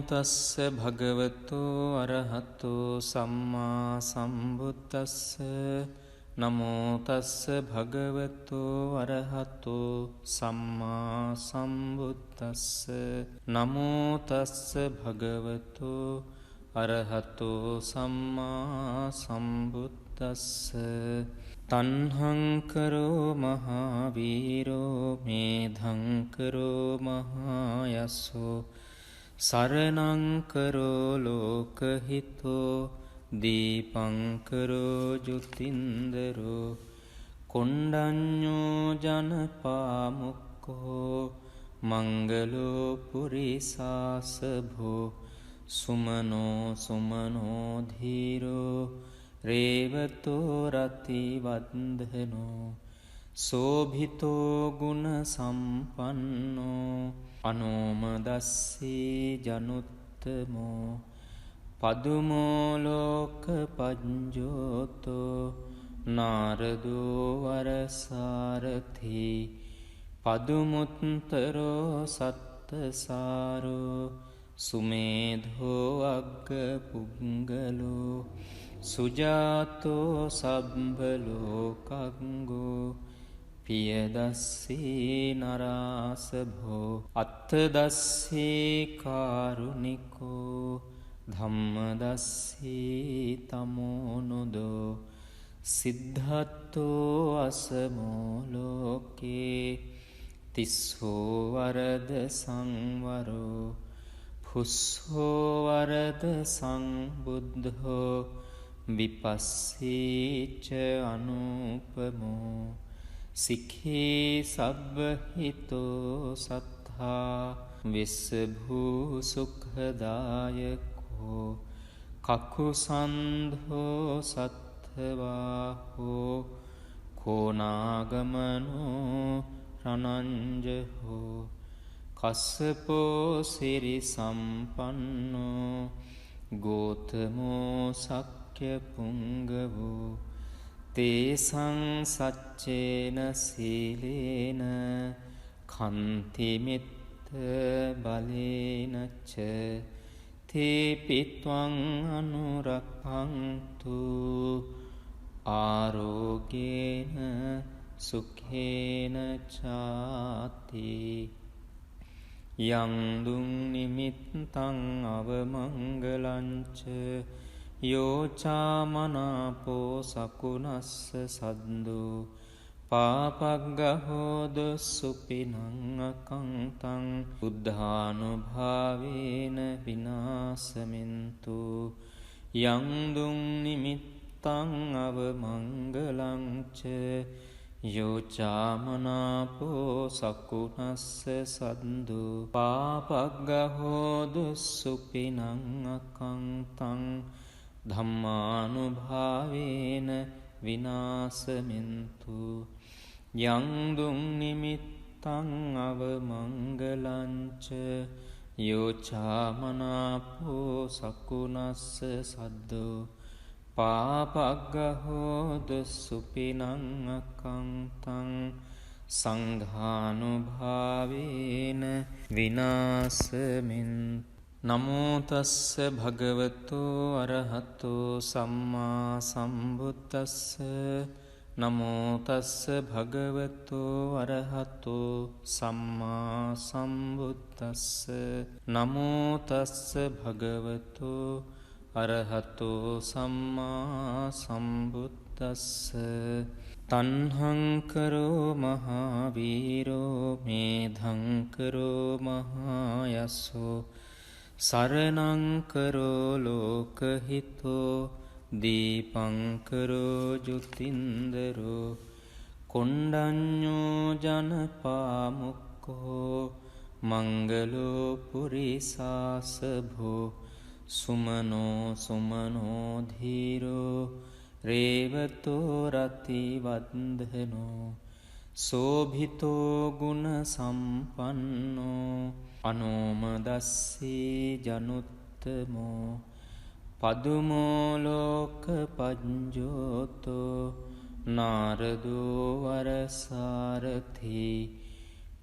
තස්ස භගවතු අරහතු සම්මා සම්බුද්දස්ස නමෝ තස්ස භගවතු අරහතු සම්මා සම්බුද්දස්ස නමෝ තස්ස භගවතු අරහතු සම්මා සම්බුද්දස්ස තණ්හං කරෝ මහාවීරෝ මේධං කරෝ මහායසෝ සරණං කරෝ ලෝකහිතෝ දීපං කරෝ ජුතින්දරෝ කොණ්ඩඤ්ඤෝ ජනපාමුක්ඛෝ මංගලෝ පුරිසාසභෝ සුමනෝ සුමනෝ ධීරෝ රේවතෝ රති වන්දනෝ සෝභිතෝ ගුණ සම්පන්නෝ අනෝමදස්සී ජනුත්තමෝ පදුමෝ ලෝක පඤ්ජෝතෝ නාරදෝ වරසාරථි පදුමුත්තරෝ සත්තසාරෝ සුමේධෝ අග්ග පුංගලෝ සුජාතෝ සබ්බලෝකංගෝ පියදස්සී නරාසභෝ අත්තදස්සී කාරුණිකෝ ධම්මදස්සී තමෝනුදෝ සිද්ධත්තෝ අසමෝ ලෝකේ තිස්සෝ වරද සංවරෝ පුස්සෝ වරද සංබුද්ධෝ විපස්සීච අනුපමෝ සික්ඛී සබ්බහිතෝ සත්තා විස්සභූ සුඛදායකෝ කකුසන්ධෝ සත්තවාහෝ කෝනාගමනෝ රණංජහෝ කස්සපෝ සිරි සම්පන්නෝ ගෝතමෝ සක්්‍ය පුංගවෝ තේසං සච්චේන සීලේන කන්තිමිත්ත බලේනච්ච තේපිත්වං අනුරක්ඛන්තු ආරෝගේන සුඛේන චාති යං දුං නිමිත්තං අවමංගලංච යෝචාමනාපෝ සකුනස්ස සද්දෝ පාපග්ගහෝද සුපිනං අකංතං බුද්ධානුභාවේන විනාසමින්තු යං දුං නිමිත්තං අවමංගලංච යෝචාමනාපෝ සකුනස්ස සද්දෝ පාපග්ගහෝද සුපිනං අකංතං ධම්මානුභාවේන විනාසමින්තු යං දුං නිමිත්තං අවමංගලංච යෝචාමනාපෝ සකුනස්ස සද්දෝ පාපග්ගහෝද සුපිනං අකංතං සංඝානුභාවේන විනාසමින්තු නමෝ තස්ස භගවතු අරහතු සම්මා සම්බුද්දස්ස නමෝ තස්ස භගවතු අරහතු සම්මා සම්බුද්දස්ස නමෝ තස්ස භගවතු අරහතු සම්මා සම්බුද්දස්ස තණ්හං කරෝ මහාවීරෝ මේධං කරෝ මහායසෝ සරණං කරෝ ලෝකහිතෝ දීපං කරෝ ජුතින්දරෝ කොණ්ඩඤ්ඤෝ ජනපාමුක්ඛෝ මංගලෝ පුරිසාසභෝ සුමනෝ සුමනෝ ධීරෝ රේවතෝ රති වන්දනෝ සෝභිතෝ ගුණ සම්පන්නෝ අනෝමදස්සී ජනුත්තමෝ පදුමෝ ලෝක පඤ්ජෝතෝ නාරදෝ වරසාරථි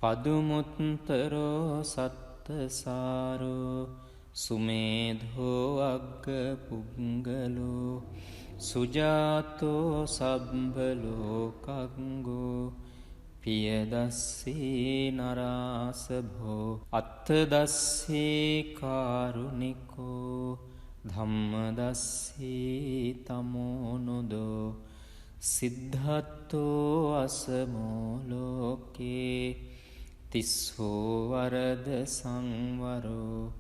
පදුමුත්තරෝ සත්තසාරෝ සුමේධෝ අග්ග පුංගලෝ සුජාතෝ සබ්බ ලෝකංගෝ පියදස්සී නරාසභෝ අත්තදස්සී කාරුණිකෝ ධම්මදස්සී තමෝනුදෝ සිද්ධත්තෝ අසමෝ ලෝකේ තිස්සෝ වරද සංවරෝ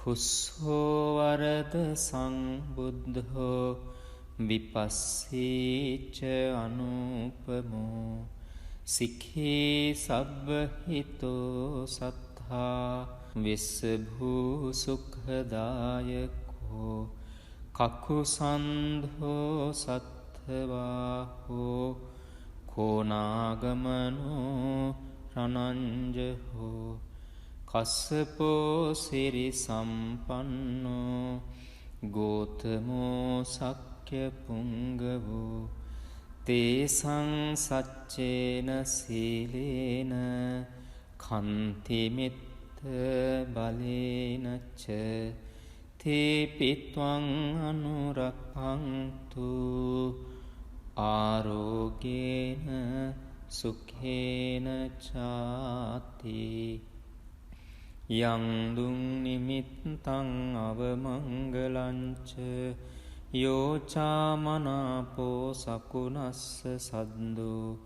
පුස්සෝ වරද සංබුද්ධෝ විපස්සීච අනුපමෝ සික්ඛී සබ්බහිතෝ සත්තා විස්සභූ සුඛදායකෝ කකුසන්ධෝ සත්ථවාහෝ කෝනාගමනෝ රණංජහෝ කස්සපෝ සිරි සම්පන්නෝ ගෝතමෝ සක්්‍ය පුංගවෝ තේසං සච්චේන සීලේන කන්තිමිත්ත බලේනච්ච තේපිත්වං අනුරක්ඛන්තු ආරෝගේන සුඛේන චාති යං දුං නිමිත්තං අවමංගලංච යෝචාමනාපෝ සකුනස්ස සද්දෝ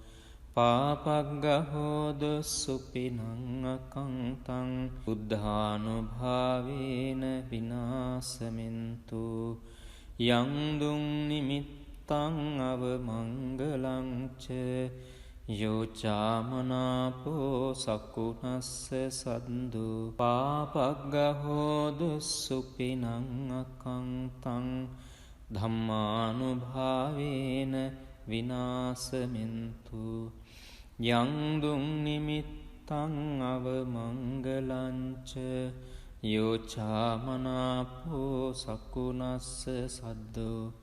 පාපග්ගහෝද සුපිනං අකංතං බුද්ධානුභාවේන විනාසමින්තු යං දුං නිමිත්තං අවමංගලංච යෝචාමනාපෝ සකුනස්ස සද්දෝ පාපග්ගහෝද සුපිනං අකංතං ධම්මානුභාවේන විනාසමින්තු යං දුං නිමිත්තං අවමංගලංච යෝචාමනාපෝ සකුනස්ස සද්දෝ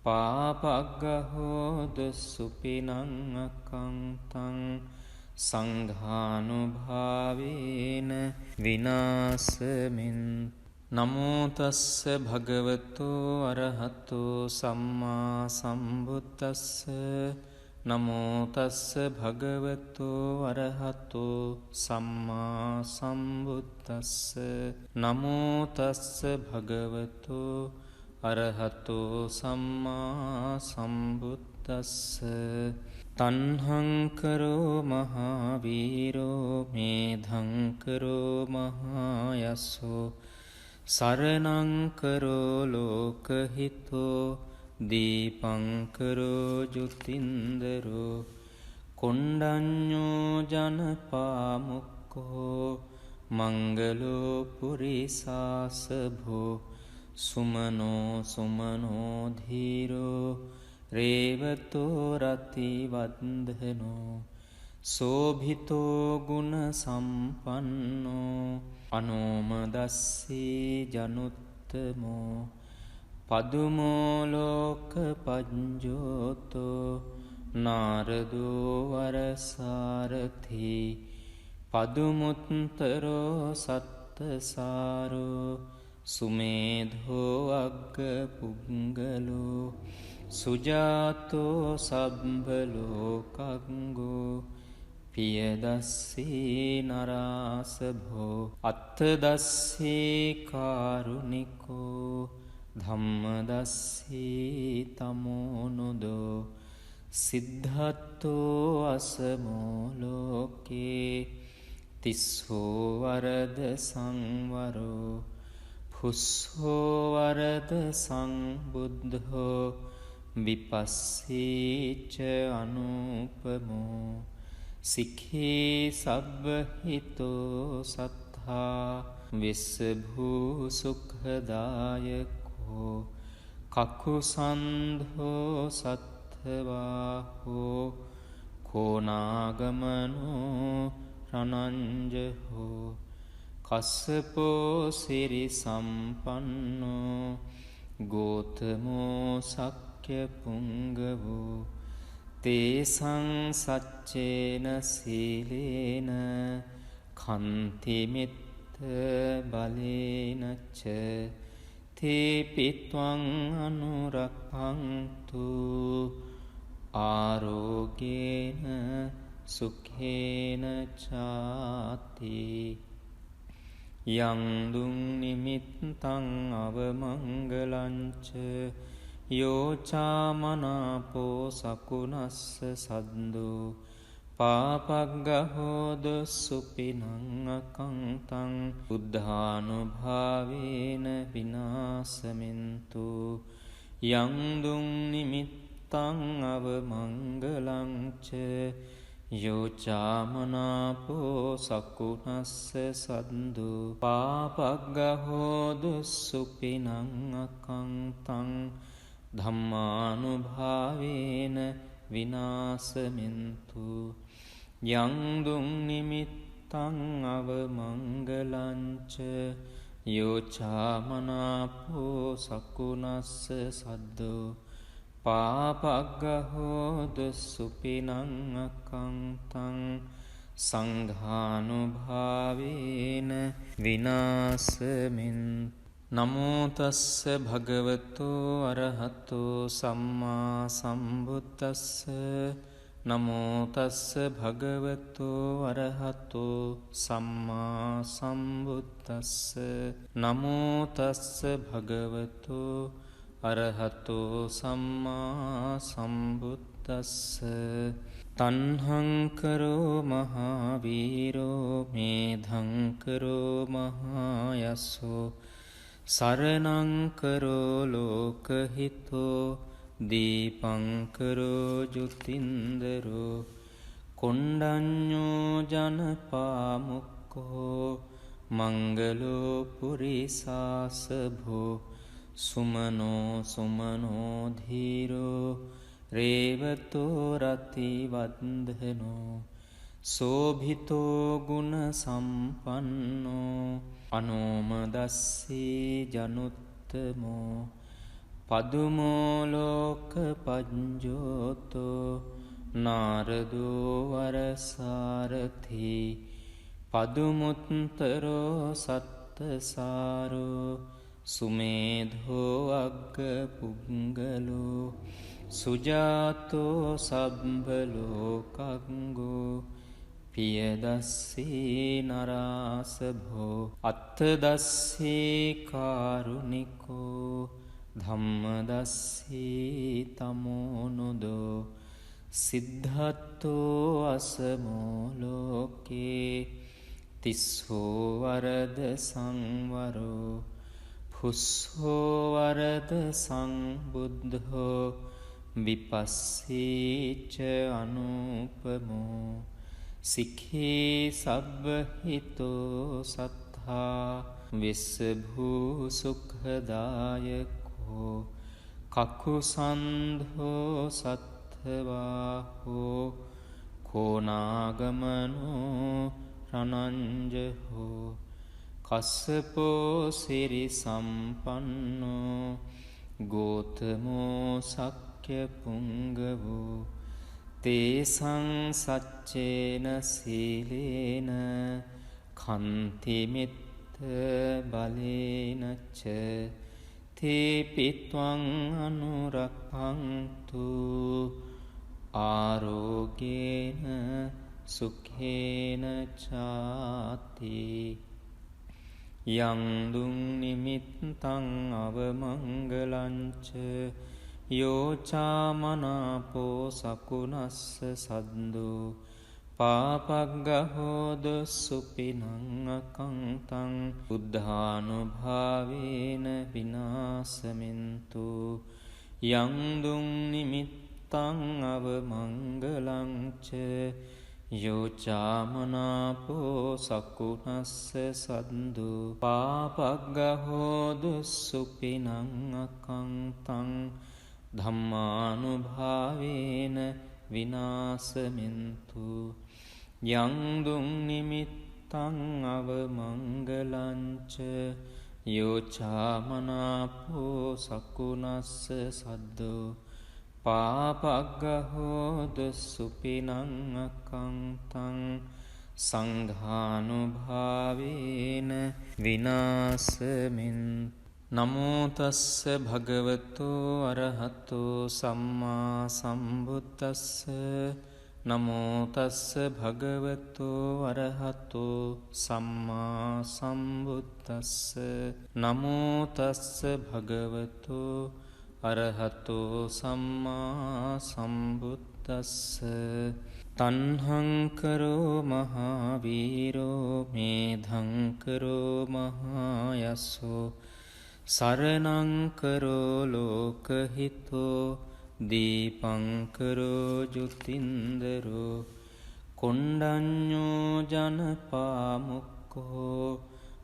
පාපග්ගහෝද සුපිනං අකංතං සංඝානුභාවේන විනාසමින්තු නමෝ තස්ස භගවතු අරහතෝ සම්මා සම්බුද්දස්ස නමෝ තස්ස භගවතු අරහතෝ සම්මා සම්බුද්දස්ස නමෝ තස්ස භගවතු අරහතෝ සම්මා සම්බුද්දස්ස තණ්හං කරෝ මහාවීරෝ මේධං කරෝ මහායසෝ සරණං කරෝ ලෝකහිතෝ දීපංකරෝ ජුතින්දරෝ කොණ්ඩඤ්ඤෝ ජනපාමුක්ඛෝ මංගලෝ පුරිසාසභෝ සුමනෝ සුමනෝ ධීරෝ රේවතෝ රතිවන්දනෝ සෝභිතෝ ගුණ සම්පන්නෝ අනෝමදස්සී ජනුත්තමෝ පදුමෝ ලෝක පඤ්ජෝතෝ නාරදෝ වරසාරථි පදුමුත්තරෝ සත්තසාරෝ සුමේධෝ අග්ග පුංගලෝ සුජාතෝ සබ්බ ලෝකංගෝ පියදස්සී නරාසභෝ අත්තදස්සී කාරුණිකෝ ධම්මදස්සී තමෝනුදෝ සිද්ධත්තෝ අසමෝ ලෝකේ තිස්සෝ වරද සංවරෝ පුස්සෝ වරද සංබුද්ධෝ විපස්සීච අනුපමෝ සික්ඛී සබ්බහිතෝ සත්තා විස්සභූ සුඛදායකෝ කකුසන්ධෝ සත්ථවාහෝ කෝනාගමනෝ රණංජහෝ කස්සපෝ සිරි සම්පන්නෝ ගෝතමෝ සක්්‍ය පුංගවෝ තේසං සච්චේන සීලේන කන්තිමිත්ත බලේනච්ච තේපිත්වං අනුරක්ඛන්තු ආරෝග්‍යේන සුඛේන චාති යං දුං නිමිත්තං අවමංගලංච යෝ චාමනාපෝ සකුණස්ස සද්දෝ පාපග්ගහෝද සුපිනං අකංතං බුද්ධානුභාවේන විනාශමෙන්තු යං දුං නිමිත්තං අවමංගලංච යෝ චාමනාපෝ සකුණස්ස සද්දෝ පාපග්ගහෝද සුපිනං අකංතං ධම්මානුභාවේන විනාශමෙන්තු යං දුං නිමිත්තං අවමංගලංච යෝ චාමනාපෝ සකුණස්ස සද්දෝ පාපග්ගහෝද සුපිනං අකංතං සංඝානුභාවේන විනාශමෙන්තු නමෝ තස්ස භගවතෝ අරහතෝ සම්මා සම්බුද්දස්ස නමෝ තස්ස භගවතෝ අරහතෝ සම්මා සම්බුද්දස්ස නමෝ තස්ස භගවතෝ අරහතෝ සම්මා සම්බුද්දස්ස තණ්හං කරෝ මහාවීරෝ මේධං කරෝ මහායසෝ සරණං කරෝ ලෝකහිතෝ දීපං කරෝ ජුතින්දරෝ කොණ්ඩඤ්ඤෝ ජනපාමුක්ඛෝ මංගලෝ පුරිසාසභෝ සුමනෝ සුමනෝ ධීරෝ රේවතෝ රතිවන්දනෝ සෝභිතෝ ගුණ සම්පන්නෝ අනෝමදස්සී ජනුත්තමෝ පදුමෝ ලෝක පඤ්ජෝතෝ නාරදෝ වරසාරථි පදුමුත්තරෝ සත්තසාරෝ සුමේධෝ අග්ග පුංගලෝ සුජාතෝ සබ්බලෝකංගෝ පියදස්සී නරාසභෝ අත්තදස්සී කාරුණිකෝ ධම්මදස්සී තමෝනුදෝ සිද්ධත්තෝ අසමෝ ලෝකේ තිස්සෝ වරද සංවරෝ පුස්සෝ වරද සංබුද්ධෝ විපස්සීච අනුපමෝ සික්ඛී සබ්බහිතෝ සත්තා විස්සභූ සුඛදායකෝ කකුසන්ධෝ සත්ථවාහෝ කෝනාගමනෝ රණංජහෝ කස්සපෝ සිරි සම්පන්නෝ ගෝතමෝ සක්්‍ය පුංගවෝ තේසං සච්චේන සීලේන කන්තිමිත්ත බලේනච්ච තේපිත්වං අනුරක්ඛන්තු ආරෝග්‍යේන සුඛේන චාති යං දුං නිමිත්තං අවමංගලංච යෝ චාමනාපෝ සකුණස්ස සද්දෝ පාපග්ගහෝද සුපිනං අකංතං බුද්ධානුභාවේන විනාශමෙන්තු යං දුං නිමිත්තං අවමංගලංච යෝ චාමනාපෝ සකුණස්ස සද්දෝ පාපග්ගහෝද සුපිනං අකංතං ධම්මානුභාවේන විනාශමෙන්තු යං දුං නිමිත්තං අවමංගලංච යෝ චාමනාපෝ සකුණස්ස සද්දෝ පාපග්ගහෝද සුපිනං අකංතං සංඝානුභාවේන විනාශමින්. නමෝ තස්ස භගවතෝ අරහතෝ සම්මා සම්බුද්දස්ස. නමෝ තස්ස භගවතෝ අරහතෝ සම්මා සම්බුද්දස්ස. නමෝ තස්ස භගවතෝ අරහතෝ සම්මා සම්බුද්දස්ස. තන්හංකරෝ මහාවීරෝ මේධංකරෝ මහායස්සෝ සරණංකරෝ ලෝකහිතෝ දීපංකරෝ ජුතින්දරෝ කොණ්ඩඤ්ඤෝ ජනපාමුක්කෝ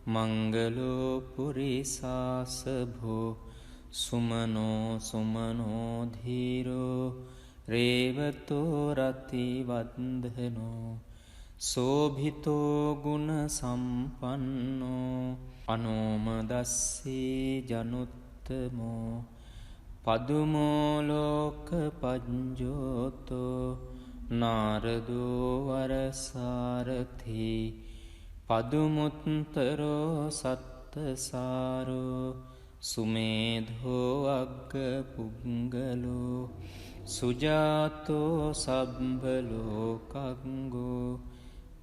මංගලෝ පුරිසාසභෝ සුමනෝ සුමනෝ ධීරෝ රේවතෝ රතිවන්දනෝ සෝභිතෝ ගුණ සම්පන්නෝ අනෝමදස්සී ජනුත්තමෝ පදුමෝ ලෝක පඤ්ජෝතෝ නාරදෝ වරසාරථි පදුමුත්තරෝ සත්තසාරෝ සුමේධෝ අග්ග පුංගලෝ සුජාතෝ සබ්බලෝකංගෝ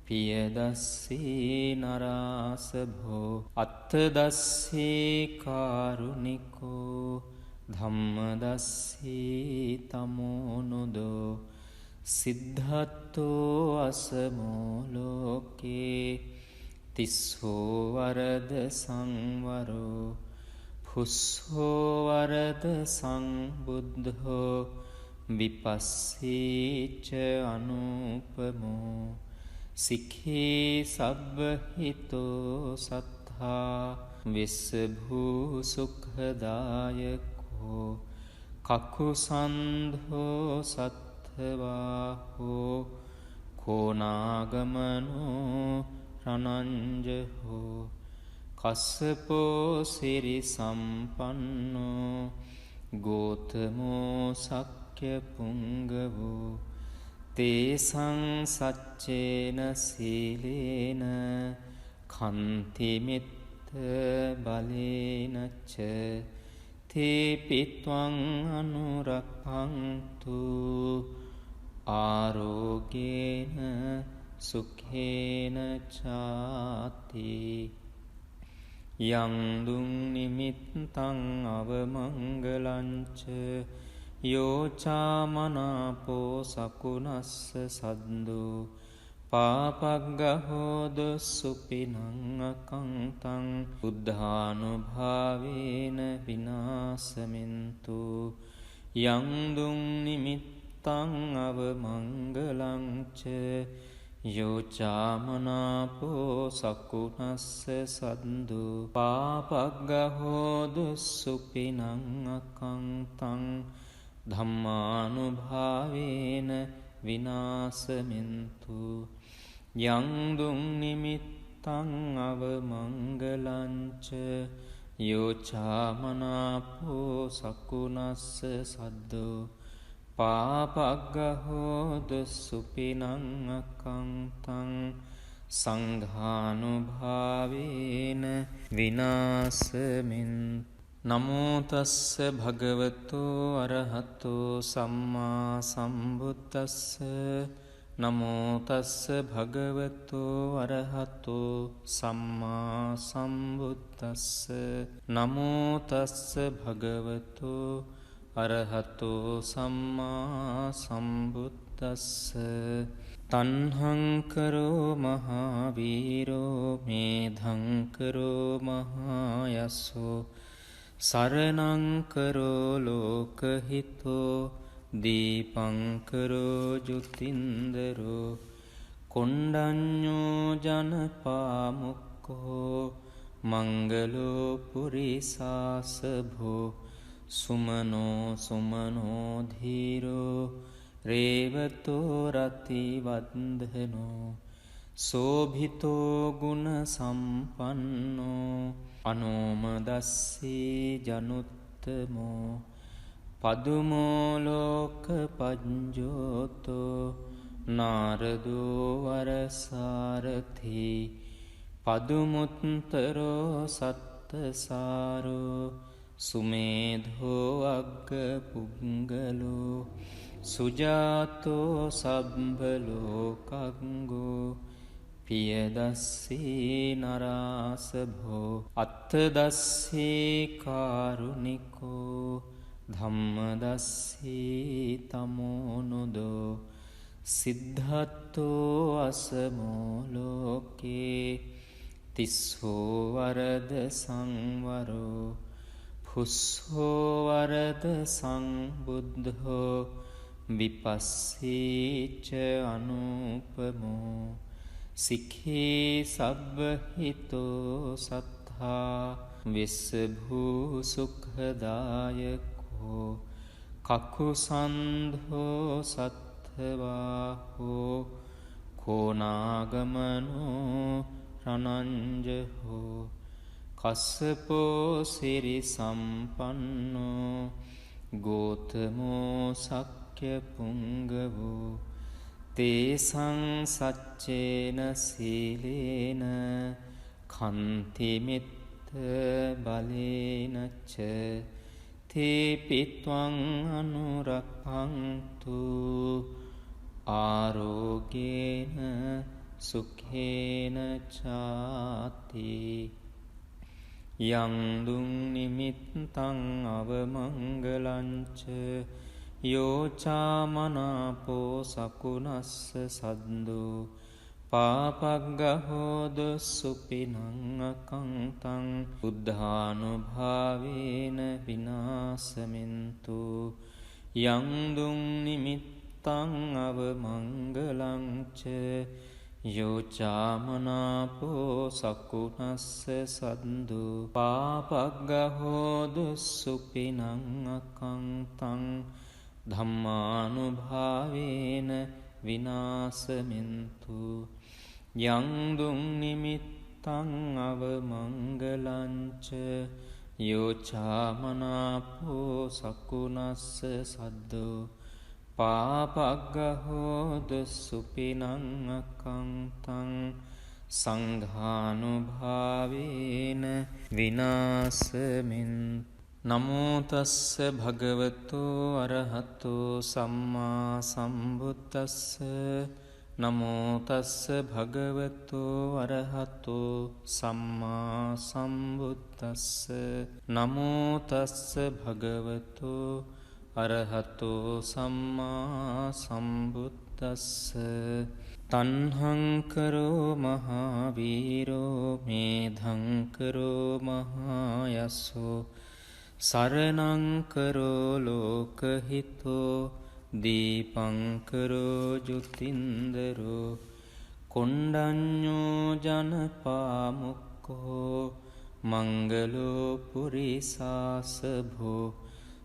පියදස්සී නරාසභෝ අත්තදස්සී කාරුණිකෝ ධම්මදස්සී තමෝනුදෝ සිද්ධත්තෝ අසමෝ ලෝකේ තිස්සෝ වරද සංවරෝ පුස්සෝ වරද සංබුද්ධෝ විපස්සීච අනුපමෝ සික්ඛී සබ්බහිතෝ සත්තා විස්සභූ සුඛදායකෝ කකුසන්ධෝ සත්ථවාහෝ කෝනාගමනෝ රණංජහෝ කස්සපෝ සිරි සම්පන්නෝ ගෝතමෝ සක්්‍ය පුංගවෝ තේසං සච්චේන සීලේන කන්තිමිත්ත බලේනච්ච තේපිත්වං අනුරක්ඛන්තු ආරෝගේන සුඛේන චාති. යං දුං නිමිත්තං අවමංගලංච යෝචාමනාපෝ සකුනස්ස සද්දෝ පාපග්ගහෝද සුපිනං අකංතං බුද්ධානුභාවේන විනාශමින්තු. යං දුං නිමිත්තං අවමංගලංච යෝචාමනාපෝ සකුනස්ස සද්දෝ පාපග්ගහෝද සුපිනං අකංතං ධම්මානුභාවේන විනාශමින්තු. යං දුං නිමිත්තං අවමංගලංච යෝචාමනාපෝ සකුනස්ස සද්දෝ පාපග්ගහෝද සුපිනං අකංතං සංඝානුභාවේන විනාශමින්තු. නමෝ තස්ස භගවතෝ අරහතෝ සම්මා සම්බුද්දස්ස. නමෝ තස්ස භගවතෝ අරහතෝ සම්මා සම්බුද්දස්ස. නමෝ තස්ස භගවතෝ අරහතෝ සම්මා සම්බුද්දස්ස. තන්හංකරෝ මහාවීරෝ මේධංකරෝ මහායස්සෝ සරණංකරෝ ලෝකහිතෝ දීපංකරෝ ජුතින්දරෝ කොණ්ඩඤ්ඤෝ ජනපාමුක්කෝ මංගලෝ පුරිසාසභෝ සුමනෝ සුමනෝ ධීරෝ රේවතෝ රතිවන්දනෝ සෝභිතෝ ගුණ සම්පන්නෝ අනෝමදස්සී ජනුත්තමෝ පදුමෝ ලෝක පඤ්ජෝතෝ නාරදෝ වරසාරථි පදුමුත්තරෝ සත්තසාරෝ සුමේධෝ අග්ග පුංගලෝ සුජාතෝ සබ්බලෝකංගෝ පියදස්සී නරාසභෝ අත්තදස්සී කාරුණිකෝ ධම්මදස්සී තමෝනුදෝ සිද්ධත්තෝ අසමෝ ලෝකේ තිස්සෝ වරද සංවරෝ පුස්සෝ වරද සංබුද්ධෝ විපස්සීච අනුපමෝ සික්ඛී සබ්බහිතෝ සත්තා විස්සභූ සුඛදායකෝ කකුසන්ධෝ සත්ථවාහෝ කෝනාගමනෝ රණංජහෝ කස්සපෝ සිරි සම්පන්නෝ ගෝතමෝ සක්්‍ය පුංගවෝ තේසං සච්චේන සීලේන කන්තිමිත්ත බලේනච්ච තේපිත්වං අනුරක්ඛන්තු ආරෝගේන සුඛේන චාති යං දුං නිමිත්තං අවමංගලංච යෝචාමනාපෝ සකුනස්ස සද්දෝ පාපග්ගහෝද සුපිනං අකංතං බුද්ධානුභාවේන විනාසමින්තු යං දුං නිමිත්තං අවමංගලංච යෝචාමනාපෝ සකුනස්ස සද්දෝ පාපග්ගහෝද සුපිනං අකංතං ධම්මානුභාවේන විනාසමින්තු යං දුං නිමිත්තං අවමංගලංච යෝචාමනාපෝ සකුනස්ස සද්දෝ පාපග්ගහෝද සුපිනං අකංතං සංඝානුභාවේන විනාසමින්තු නමෝ තස්ස භගවතු අරහතෝ සම්මා සම්බුද්දස්ස නමෝ තස්ස භගවතු අරහතෝ සම්මා සම්බුද්දස්ස නමෝ තස්ස භගවතු අරහතෝ සම්මා සම්බුද්දස්ස තණ්හං කරෝ මහාවීරෝ මේධං කරෝ මහායසෝ සරණං කරෝ ලෝකහිතෝ දීපංකරෝ ජුතින්දරෝ කොණ්ඩඤ්ඤෝ ජනපාමුක්ඛෝ මංගලෝ පුරිසාසභෝ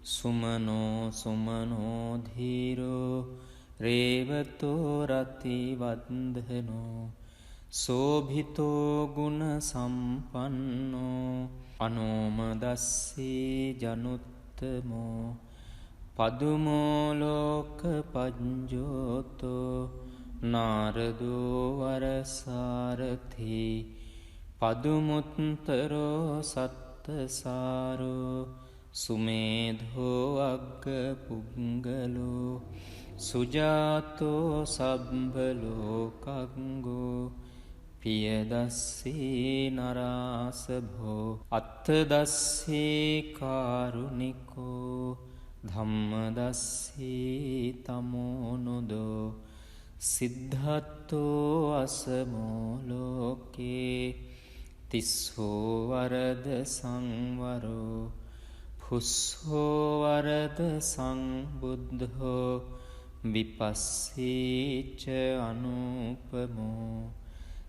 සුමනෝ සුමනෝ ධීරෝ රේවතෝ රතිවන්දනෝ සෝභිතෝ ගුණ සම්පන්නෝ අනෝමදස්සී ජනුත්තමෝ පදුමෝ ලෝක පඤ්ජෝතෝ නාරදෝ වරසාරථි පදුමුත්තරෝ සත්තසාරෝ සුමේධෝ අග්ග පුංගලෝ සුජාතෝ සබ්බලෝකංගෝ පියදස්සී නරාසභෝ අත්තදස්සී කාරුණිකෝ ධම්මදස්සී තමෝනුදෝ සිද්ධත්තෝ අසමෝ ලෝකේ තිස්සෝ වරද සංවරෝ පුස්සෝ වරද සංබුද්ධෝ විපස්සීච අනුපමෝ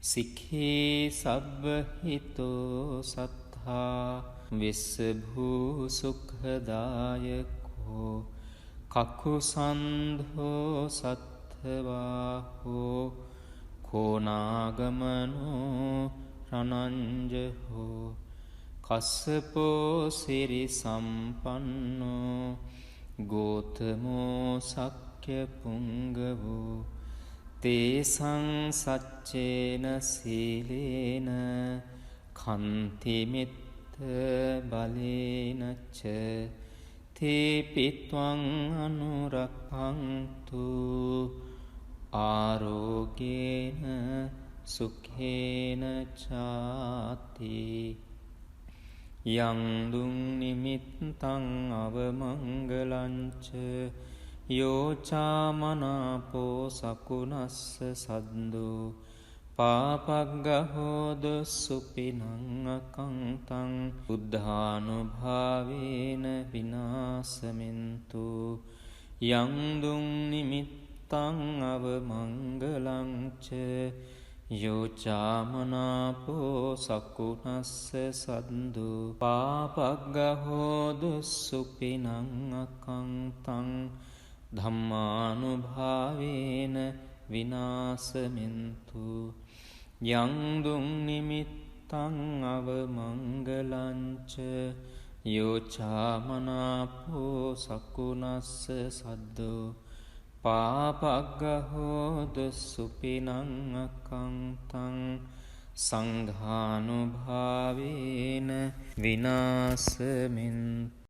සික්ඛී සබ්බහිතෝ සත්තා විස්සභූ සුඛදායකෝ කකුසන්ධෝ සත්ථවාහෝ කෝනාගමනෝ රණංජහෝ කස්සපෝ සිරි සම්පන්නෝ ගෝතමෝ සක්්‍ය පුංගවෝ තේසං සච්චේන සීලේන කන්ති මිත්ත බලේනච්ච තේපිත්වං අනුරක්ඛන්තු ආරෝගේන සුඛේන චාති යං දුං නිමිත්තං අවමංගලංච යෝචාමනාපෝ සකුනස්ස සද්දෝ පාපග්ගහෝද සුපිනං අකංතං බුද්ධානුභාවේන විනාසමින්තු යං දුං නිමිත්තං අවමංගලංච යෝචාමනාපෝ සකුනස්ස සද්දෝ පාපග්ගහෝද සුපිනං අකංතං ධම්මානුභාවේන විනාසමින්තු යං දුං නිමිත්තං අවමංගලංච යෝචාමනාපෝ සකුනස්ස සද්දෝ පාපග්ගහෝද සුපිනං අකංතං සංඝානුභාවේන විනාසමින්තු